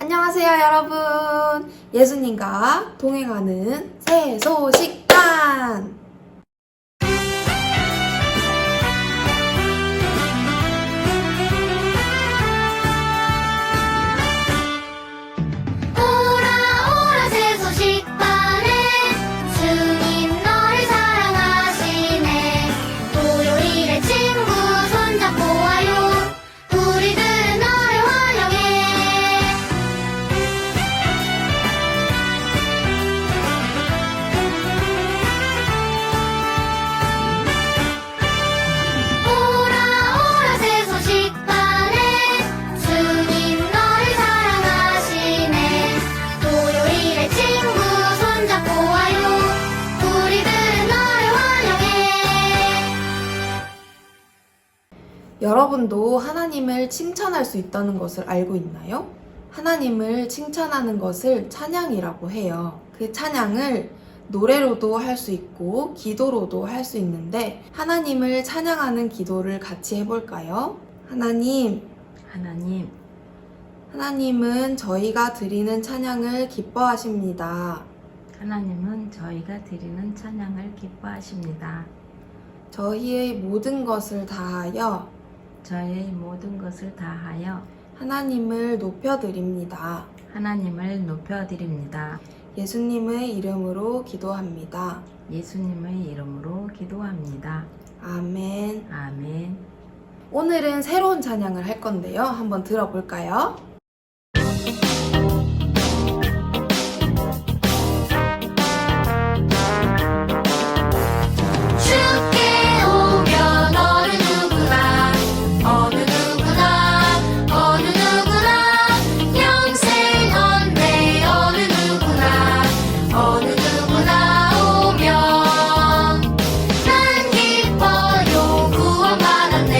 안녕하세요 여러분, 예수님과 동행하는 새해 소식단. 오라 새 소식반에 주님 너를 사랑하시네. 토요일에 친구 손잡고 와요. 우리들은 너를 환영해. 오라 새 소식반에 주님 너를 사랑하시네. 토요일에 친구 손잡고 와요. 우리들은 너를 환영해. 여러분도 하나님을 칭찬할 수 있다는 것을 알고 있나요? 하나님을 칭찬하는 것을 찬양이라고 해요. 그 찬양을 노래로도 할 수 있고 기도로도 할 수 있는데, 하나님을 찬양하는 기도를 같이 해볼까요? 하나님은 저희가 드리는 찬양을 기뻐하십니다. 하나님은 저희가 드리는 찬양을 기뻐하십니다. 저희의 모든 것을 다하여 저의 모든 것을 다하여 하나님을 높여드립니다. 하나님을 높여드립니다. 예수님의 이름으로 기도합니다. 예수님의 이름으로 기도합니다. 아멘. 아멘. 오늘은 새로운 찬양을 할 건데요. 한번 들어볼까요? 주께 오면 어느 누구나 영생 얻네. 어느 누구나 오면 난 기뻐요. 구원 받았네.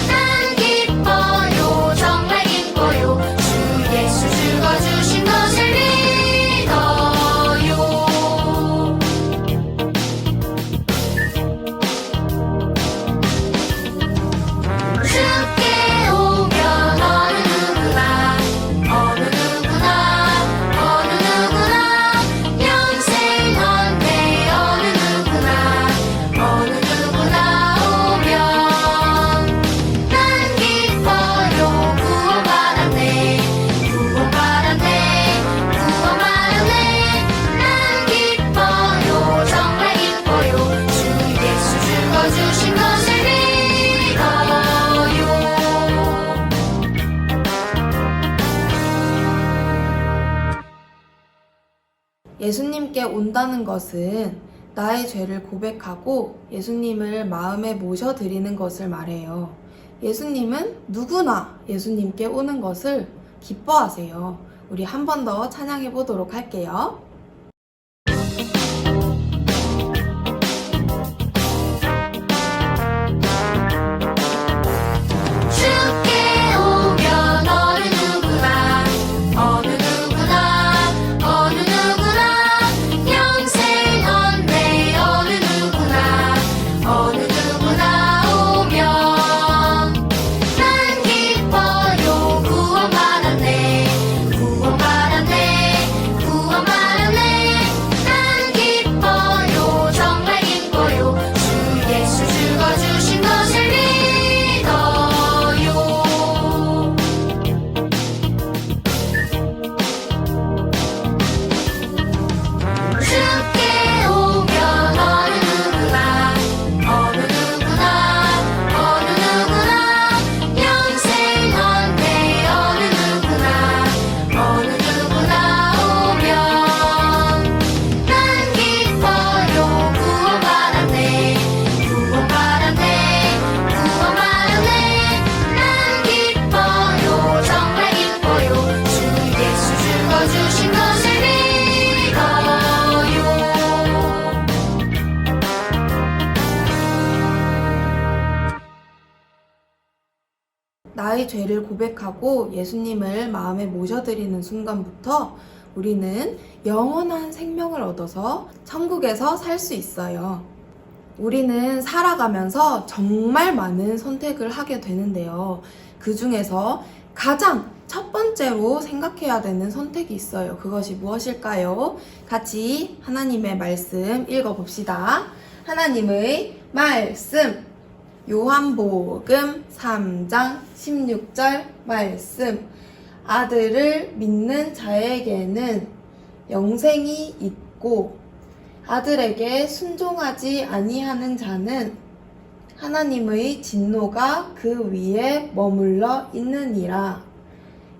난 기뻐요. 정말 기뻐요. 주 예수 죽어주신 것을 믿어요. 주께 오면 어느 누구나 영생 얻네. 어느 누구나 오면 난 기뻐요. 구원 받았네. 난 기뻐요. 정말 기뻐요. 주 예수 죽어주신 것을 믿어요. 예수님께 온다는 것은 나의 죄를 고백하고 예수님을 마음에 모셔드리는 것을 말해요. 예수님은 누구나 예수님께 오는 것을 기뻐하세요. 우리 한 번 더 찬양해 보도록 할게요. 주께 오면 어느 누구나 영생 얻네. 어느 누구나 오면 난 기뻐요. 구원 받았네. 난 기뻐요. 정말 기뻐요. 주 예수 죽어주신 것을 믿어요. 주께 오면 어느 누구나 영생 얻네. 어느 누구나 오면 난 기뻐요. 구원 받았네. 난 기뻐요. 정말 기뻐요. 주 예수 죽어주신 것을 믿어요. 나의 죄를 고백하고 예수님을 마음에 모셔드리는 순간부터 우리는 영원한 생명을 얻어서 천국에서 살 수 있어요. 우리는 살아가면서 정말 많은 선택을 하게 되는데요. 그 중에서 가장 첫 번째로 생각해야 되는 선택이 있어요. 그것이 무엇일까요? 같이 하나님의 말씀 읽어봅시다. 하나님의 말씀. 요한복음 3장 16절 말씀. 아들을 믿는 자에게는 영생이 있고 아들에게 순종하지 아니하는 자는 하나님의 진노가 그 위에 머물러 있느니라.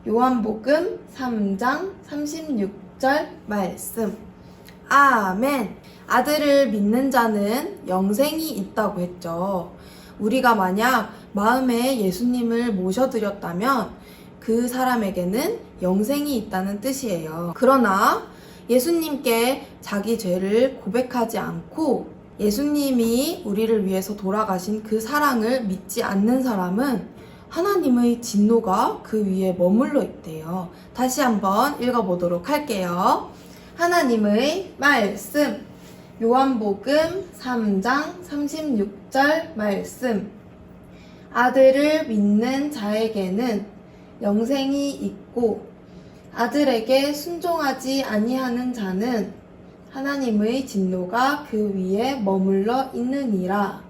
요한복음 3장 36절 말씀. 아멘. 아들을 믿는 자는 영생이 있다고 했죠. 우리가 만약 마음에 예수님을 모셔드렸다면 그 사람에게는 영생이 있다는 뜻이에요. 그러나 예수님께 자기 죄를 고백하지 않고 예수님이 우리를 위해서 돌아가신 그 사랑을 믿지 않는 사람은 하나님의 진노가 그 위에 머물러 있대요. 다시 한번 읽어보도록 할게요. 하나님의 말씀. 요한복음 3장 36절 말씀. 아들을 믿는 자에게는 영생이 있고 아들에게 순종하지 아니하는 자는 하나님의 진노가 그 위에 머물러 있느니라.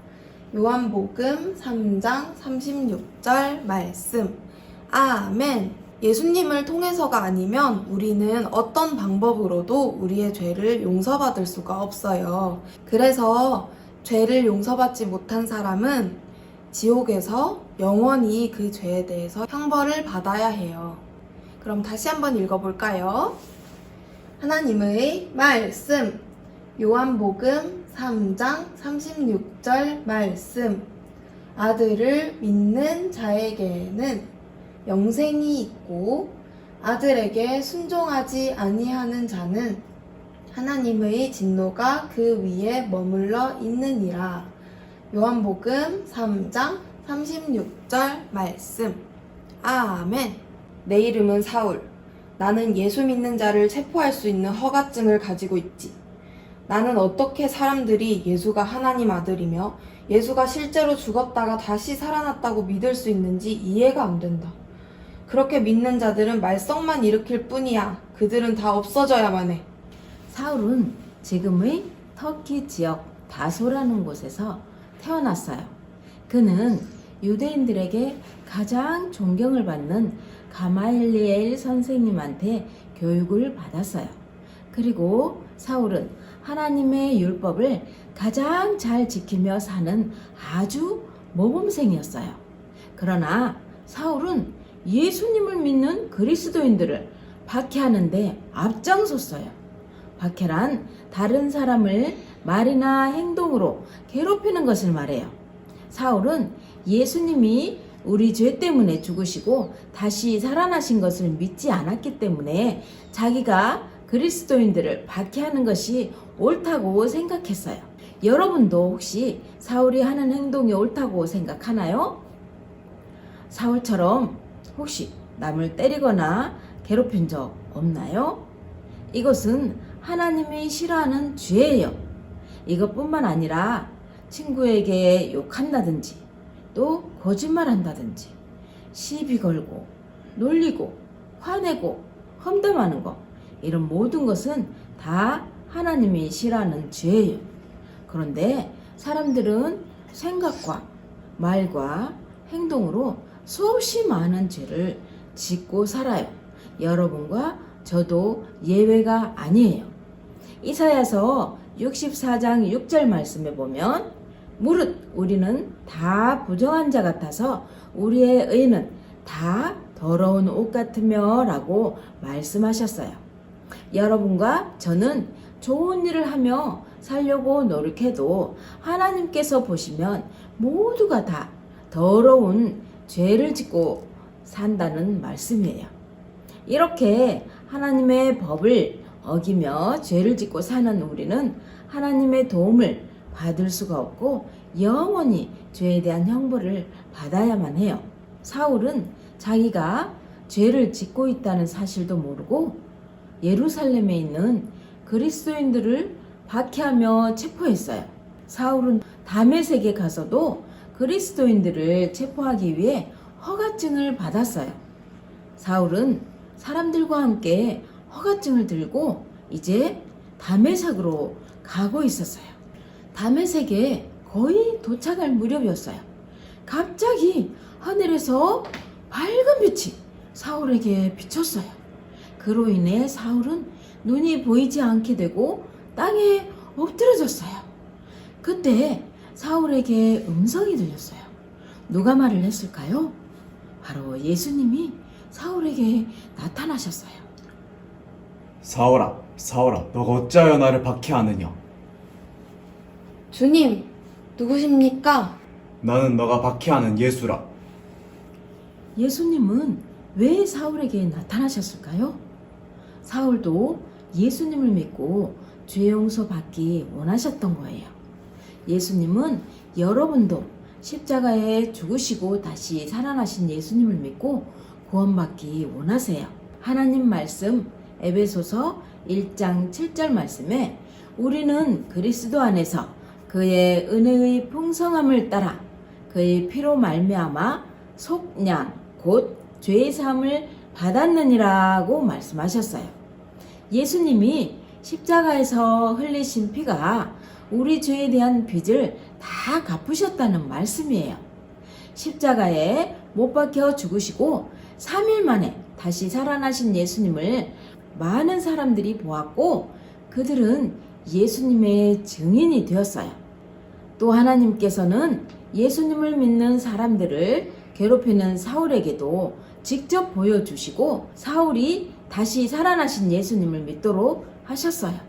요한복음 3장 36절 말씀. 아멘. 예수님을 통해서가 아니면 우리는 어떤 방법으로도 우리의 죄를 용서받을 수가 없어요. 그래서 죄를 용서받지 못한 사람은 지옥에서 영원히 그 죄에 대해서 형벌을 받아야 해요. 그럼 다시 한번 읽어볼까요? 하나님의 말씀. 요한복음 3장 36절 말씀. 아들을 믿는 자에게는 영생이 있고 아들에게 순종하지 아니하는 자는 하나님의 진노가 그 위에 머물러 있느니라. 요한복음 3장 36절 말씀. 아멘. 내 이름은 사울. 나는 예수 믿는 자를 체포할 수 있는 허가증을 가지고 있지. 나는 어떻게 사람들이 예수가 하나님 아들이며 예수가 실제로 죽었다가 다시 살아났다고 믿을 수 있는지 이해가 안 된다. 그렇게 믿는 자들은 말썽만 일으킬 뿐이야. 그들은 다 없어져야만 해. 사울은 지금의 터키 지역 다소라는 곳에서 태어났어요. 그는 유대인들에게 가장 존경을 받는 가말리엘 선생님한테 교육을 받았어요. 그리고 사울은 하나님의 율법을 가장 잘 지키며 사는 아주 모범생이었어요. 그러나 사울은 예수님을 믿는 그리스도인들을 박해하는데 앞장섰어요. 박해란 다른 사람을 말이나 행동으로 괴롭히는 것을 말해요. 사울은 예수님이 우리 죄 때문에 죽으시고 다시 살아나신 것을 믿지 않았기 때문에 자기가 그리스도인들을 박해하는 것이 옳다고 생각했어요. 여러분도 혹시 사울이 하는 행동이 옳다고 생각하나요? 사울처럼 혹시 남을 때리거나 괴롭힌 적 없나요? 이것은 하나님이 싫어하는 죄예요. 이것뿐만 아니라 친구에게 욕한다든지 또 거짓말한다든지 시비 걸고 놀리고 화내고 험담하는 것, 이런 모든 것은 다 하나님이 싫어하는 죄예요. 그런데 사람들은 생각과 말과 행동으로 수없이 많은 죄를 짓고 살아요. 여러분과 저도 예외가 아니에요. 이사야서 64장 6절 말씀에 보면 무릇 우리는 다 부정한 자 같아서 우리의 의는 다 더러운 옷 같으며 라고 말씀하셨어요. 여러분과 저는 좋은 일을 하며 살려고 노력해도 하나님께서 보시면 모두가 다 더러운 죄를 짓고 산다는 말씀이에요. 이렇게 하나님의 법을 어기며 죄를 짓고 사는 우리는 하나님의 도움을 받을 수가 없고 영원히 죄에 대한 형벌을 받아야만 해요. 사울은 자기가 죄를 짓고 있다는 사실도 모르고 예루살렘에 있는 그리스도인들을 박해하며 체포했어요. 사울은 다메섹에 가서도 그리스도인들을 체포하기 위해 허가증을 받았어요. 사울은 사람들과 함께 허가증을 들고 이제 다메섹으로 가고 있었어요. 다메섹에 거의 도착할 무렵이었어요. 갑자기 하늘에서 밝은 빛이 사울에게 비쳤어요. 그로 인해 사울은 눈이 보이지 않게 되고 땅에 엎드려졌어요. 그때 사울에게 음성이 들렸어요. 누가 말을 했을까요? 바로 예수님이 사울에게 나타나셨어요. 사울아, 사울아, 너가 어찌하여 나를 박해하느냐? 주님, 누구십니까? 나는 너가 박해하는 예수라. 예수님은 왜 사울에게 나타나셨을까요? 사울도 예수님을 믿고 죄 용서 받기 원하셨던 거예요. 예수님은 여러분도 십자가에 죽으시고 다시 살아나신 예수님을 믿고 구원받기 원하세요. 하나님 말씀 에베소서 1장 7절 말씀에 우리는 그리스도 안에서 그의 은혜의 풍성함을 따라 그의 피로 말미암아 속량 곧 죄의 사함을 받았느니라고 말씀하셨어요. 예수님이 십자가에서 흘리신 피가 우리 죄에 대한 빚을 다 갚으셨다는 말씀이에요. 십자가에 못 박혀 죽으시고 3일 만에 다시 살아나신 예수님을 많은 사람들이 보았고 그들은 예수님의 증인이 되었어요. 또 하나님께서는 예수님을 믿는 사람들을 괴롭히는 사울에게도 직접 보여주시고 사울이 다시 살아나신 예수님을 믿도록 하셨어요.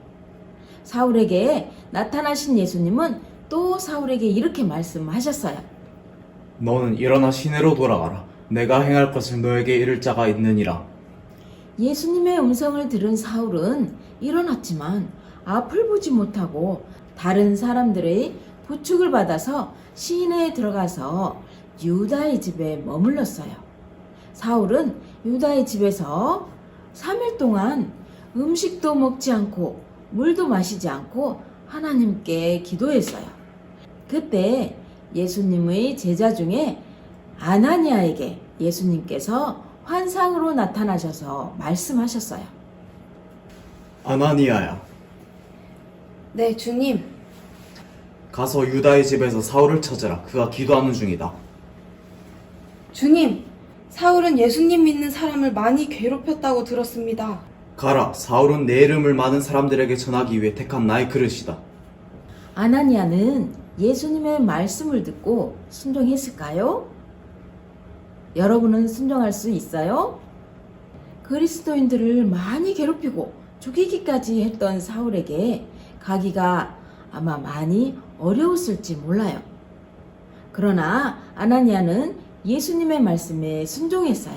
사울에게 나타나신 예수님은 또 사울에게 이렇게 말씀하셨어요. 너는 일어나 시내로 돌아가라. 내가 행할 것을 너에게 이를 자가 있느니라. 예수님의 음성을 들은 사울은 일어났지만 앞을 보지 못하고 다른 사람들의 부축을 받아서 시내에 들어가서 유다의 집에 머물렀어요. 사울은 유다의 집에서 3일 동안 음식도 먹지 않고 물도 마시지 않고 하나님께 기도했어요. 그때 예수님의 제자 중에 아나니아에게 예수님께서 환상으로 나타나셔서 말씀하셨어요. 아나니아야, 네, 주님. 가서 유다의 집에서 사울을 찾으라. 그가 기도하는 중이다. 주님, 사울은 예수님 믿는 사람을 많이 괴롭혔다고 들었습니다. 가라. 사울은 내 이름을 많은 사람들에게 전하기 위해 택한 나의 그릇이다. 아나니아는 예수님의 말씀을 듣고 순종했을까요? 여러분은 순종할 수 있어요? 그리스도인들을 많이 괴롭히고 죽이기까지 했던 사울에게 가기가 아마 많이 어려웠을지 몰라요. 그러나 아나니아는 예수님의 말씀에 순종했어요.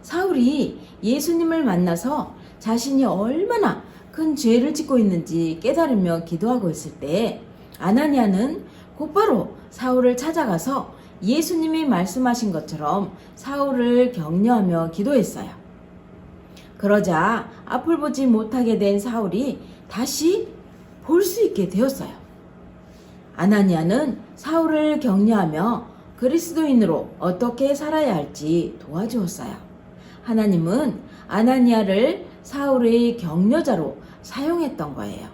사울이 예수님을 만나서 자신이 얼마나 큰 죄를 짓고 있는지 깨달으며 기도하고 있을 때 아나니아는 곧바로 사울을 찾아가서 예수님이 말씀하신 것처럼 사울을 격려하며 기도했어요. 그러자 앞을 보지 못하게 된 사울이 다시 볼 수 있게 되었어요. 아나니아는 사울을 격려하며 그리스도인으로 어떻게 살아야 할지 도와주었어요. 하나님은 아나니아를 사울의 격려자로 사용했던 거예요.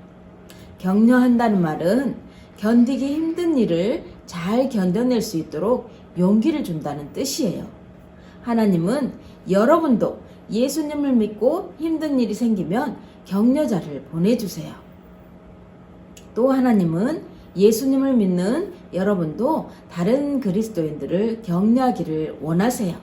격려한다는 말은 견디기 힘든 일을 잘 견뎌낼 수 있도록 용기를 준다는 뜻이에요. 하나님은 여러분도 예수님을 믿고 힘든 일이 생기면 격려자를 보내주세요. 또 하나님은 예수님을 믿는 여러분도 다른 그리스도인들을 격려하기를 원하세요.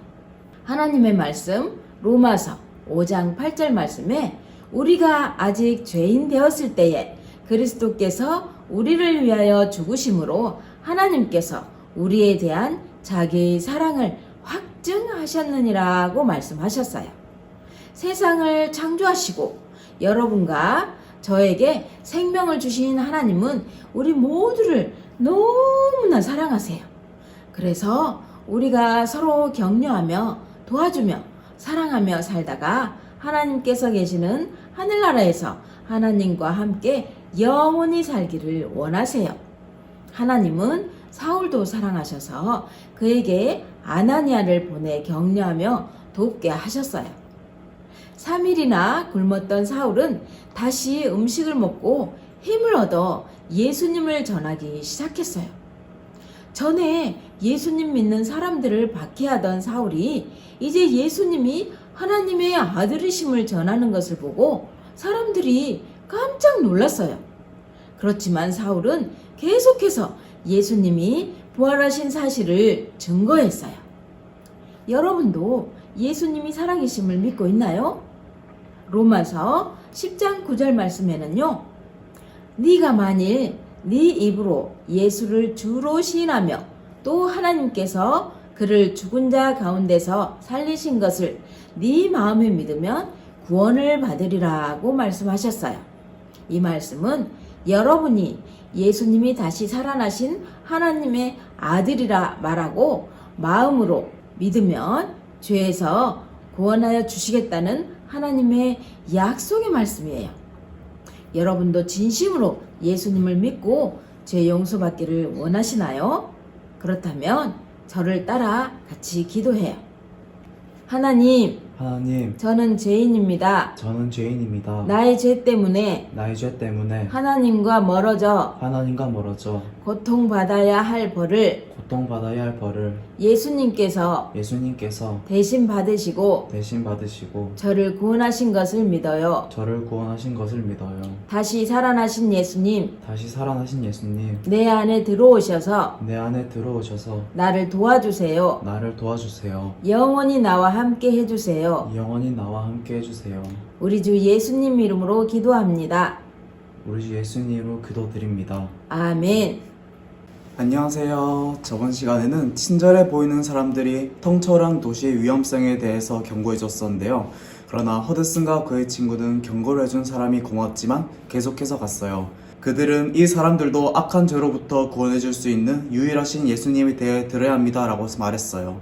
하나님의 말씀 로마서 5장 8절 말씀에 우리가 아직 죄인 되었을 때에 그리스도께서 우리를 위하여 죽으심으로 하나님께서 우리에 대한 자기의 사랑을 확증하셨느니라고 말씀하셨어요. 세상을 창조하시고 여러분과 저에게 생명을 주신 하나님은 우리 모두를 너무나 사랑하세요. 그래서 우리가 서로 격려하며 도와주며 사랑하며 살다가 하나님께서 계시는 하늘나라에서 하나님과 함께 영원히 살기를 원하세요. 하나님은 사울도 사랑하셔서 그에게 아나니아를 보내 격려하며 돕게 하셨어요. 3일이나 굶었던 사울은 다시 음식을 먹고 힘을 얻어 예수님을 전하기 시작했어요. 전에 예수님 믿는 사람들을 박해하던 사울이 이제 예수님이 하나님의 아들이심을 전하는 것을 보고 사람들이 깜짝 놀랐어요. 그렇지만 사울은 계속해서 예수님이 부활하신 사실을 증거했어요. 여러분도 예수님이 살아계심을 믿고 있나요? 로마서 10장 9절 말씀에는요. 네가 만일 네 입으로 예수를 주로 시인하며 또 하나님께서 그를 죽은 자 가운데서 살리신 것을 네 마음에 믿으면 구원을 받으리라고 말씀하셨어요. 이 말씀은 여러분이 예수님이 다시 살아나신 하나님의 아들이라 말하고 마음으로 믿으면 죄에서 구원하여 주시겠다는 하나님의 약속의 말씀이에요. 여러분도 진심으로 예수님을 믿고 죄 용서받기를 원하시나요? 그렇다면 저를 따라 같이 기도해요. 하나님, 저는 죄인입니다. 저는 죄인입니다. 나의 죄 때문에 나의 죄 때문에 하나님과 멀어져 하나님과 멀어져 고통받아야 할 벌을 고통받아야 할 벌을 예수님께서 대신 받으시고 저를 구원하신 것을 믿어요. 저를 구원하신 것을 믿어요. 다시 살아나신 예수님, 내 안에 들어오셔서 내 안에 들어오셔서 나를 도와주세요. 영원히 나와 함께 해주세요. 영원히 나와 함께 해주세요. 우리 주 예수님 이름으로 기도합니다. 우리 주 예수님으로 기도드립니다. 아멘. 안녕하세요. 저번 시간에는 친절해 보이는 사람들이 텅철한 도시의 위험성에 대해서 경고해 줬었는데요. 그러나 허드슨과 그의 친구는 경고를 해준 사람이 고맙지만 계속해서 갔어요. 그들은 이 사람들도 악한 죄로부터 구원해 줄 수 있는 유일하신 예수님에 대해 들어야 합니다 라고 말했어요.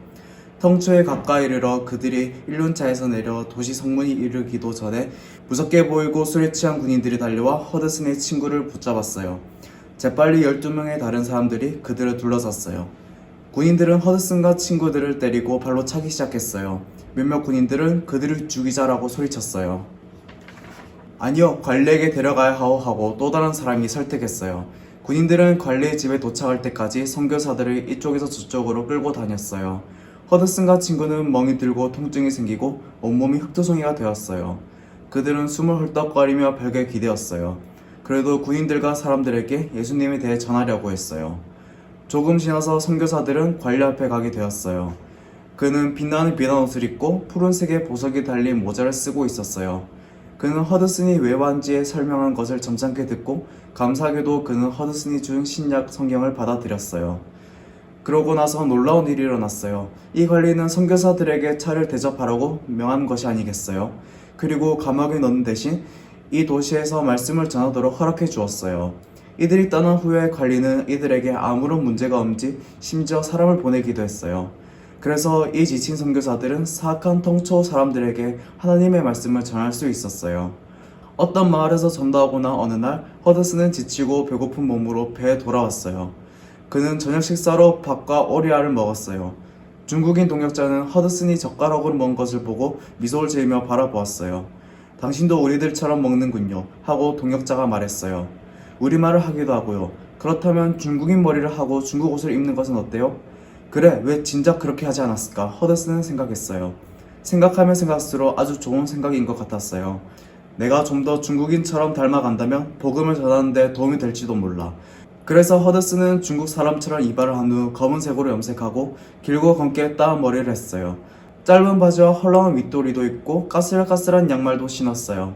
텅초에 가까이 이르러 그들이 1륜차에서 내려 도시 성문이 이르기도 전에 무섭게 보이고 술에 취한 군인들이 달려와 허드슨의 친구를 붙잡았어요. 재빨리 12명의 다른 사람들이 그들을 둘러쌌어요. 군인들은 허드슨과 친구들을 때리고 발로 차기 시작했어요. 몇몇 군인들은 그들을 죽이자라고 소리쳤어요. 아니요, 관리에게 데려가야 하고 또 다른 사람이 설득했어요. 군인들은 관리의 집에 도착할 때까지 선교사들을 이쪽에서 저쪽으로 끌고 다녔어요. 허드슨과 친구는 멍이 들고 통증이 생기고 온몸이 흙투성이가 되었어요. 그들은 숨을 헐떡거리며 벽에 기대었어요. 그래도 군인들과 사람들에게 예수님에 대해 전하려고 했어요. 조금 지나서 선교사들은 관리 앞에 가게 되었어요. 그는 빛나는 비단 옷을 입고 푸른색의 보석이 달린 모자를 쓰고 있었어요. 그는 허드슨이 왜 왔는지에 설명한 것을 점잖게 듣고 감사하게도 그는 허드슨이 준 신약 성경을 받아들였어요. 그러고 나서 놀라운 일이 일어났어요. 이 관리는 선교사들에게 차를 대접하라고 명한 것이 아니겠어요? 그리고 감옥에 넣는 대신 이 도시에서 말씀을 전하도록 허락해 주었어요. 이들이 떠난 후에 관리는 이들에게 아무런 문제가 없는지 심지어 사람을 보내기도 했어요. 그래서 이 지친 선교사들은 사악한 텅초 사람들에게 하나님의 말씀을 전할 수 있었어요. 어떤 마을에서 전도하거나 어느 날 허드슨은 지치고 배고픈 몸으로 배에 돌아왔어요. 그는 저녁 식사로 밥과 오리알을 먹었어요. 중국인 동역자는 허드슨이 젓가락으로 먹은 것을 보고 미소를 지으며 바라보았어요. 당신도 우리들처럼 먹는군요 하고 동역자가 말했어요. 우리말을 하기도 하고요. 그렇다면 중국인 머리를 하고 중국 옷을 입는 것은 어때요? 그래, 왜 진작 그렇게 하지 않았을까? 허드슨은 생각했어요. 생각하면 생각할수록 아주 좋은 생각인 것 같았어요. 내가 좀 더 중국인처럼 닮아간다면 복음을 전하는 데 도움이 될지도 몰라. 그래서 허드슨은 중국 사람처럼 이발을 한 후 검은색으로 염색하고 길고 검게 따은 머리를 했어요. 짧은 바지와 헐렁한 윗도리도 입고 까슬까슬한 양말도 신었어요.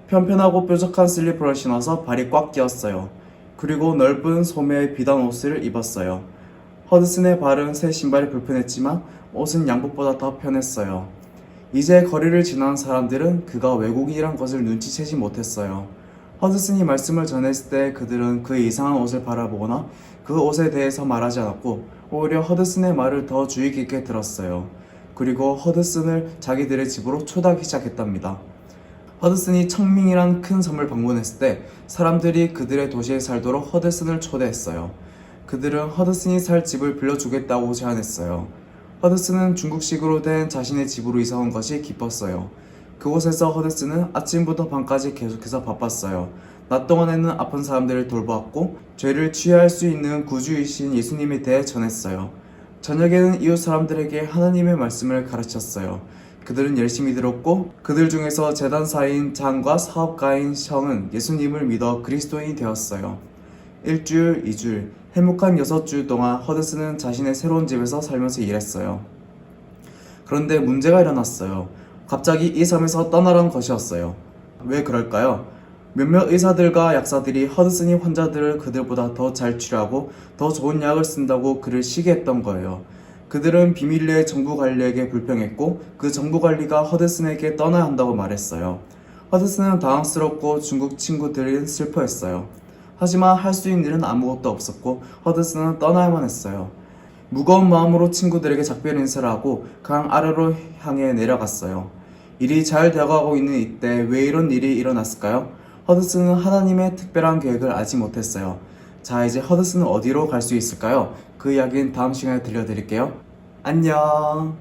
편편하고 뾰족한 슬리퍼를 신어서 발이 꽉 끼었어요. 그리고 넓은 소매의 비단 옷을 입었어요. 허드슨의 발은 새 신발이 불편했지만 옷은 양복보다 더 편했어요. 이제 거리를 지나는 사람들은 그가 외국인이란 것을 눈치채지 못했어요. 허드슨이 말씀을 전했을 때 그들은 그의 이상한 옷을 바라보거나 그 옷에 대해서 말하지 않았고 오히려 허드슨의 말을 더 주의 깊게 들었어요. 그리고 허드슨을 자기들의 집으로 초대하기 시작했답니다. 허드슨이 청밍이란 큰 섬을 방문했을 때 사람들이 그들의 도시에 살도록 허드슨을 초대했어요. 그들은 허드슨이 살 집을 빌려주겠다고 제안했어요. 허드슨은 중국식으로 된 자신의 집으로 이사 온 것이 기뻤어요. 그곳에서 허드슨은 아침부터 밤까지 계속해서 바빴어요. 낮 동안에는 아픈 사람들을 돌보았고 죄를 취할 수 있는 구주이신 예수님에 대해 전했어요. 저녁에는 이웃 사람들에게 하나님의 말씀을 가르쳤어요. 그들은 열심히 들었고 그들 중에서 재단사인 장과 사업가인 성은 예수님을 믿어 그리스도인이 되었어요. 1주일, 2주일, 행복한 6주일 동안 허드슨은 자신의 새로운 집에서 살면서 일했어요. 그런데 문제가 일어났어요. 갑자기 이 섬에서 떠나라는 것이었어요. 왜 그럴까요? 몇몇 의사들과 약사들이 허드슨이 환자들을 그들보다 더 잘 치료하고 더 좋은 약을 쓴다고 그를 시기했던 거예요. 그들은 비밀리에 정부관리에게 불평했고 그 정부관리가 허드슨에게 떠나야 한다고 말했어요. 허드슨은 당황스럽고 중국 친구들은 슬퍼했어요. 하지만 할 수 있는 일은 아무것도 없었고 허드슨은 떠나야만 했어요. 무거운 마음으로 친구들에게 작별 인사를 하고 강 아래로 향해 내려갔어요. 일이 잘 되어가고 있는 이때 왜 이런 일이 일어났을까요? 허드슨은 하나님의 특별한 계획을 알지 못했어요. 자, 이제 허드슨은 어디로 갈 수 있을까요? 그 이야기는 다음 시간에 들려드릴게요. 안녕.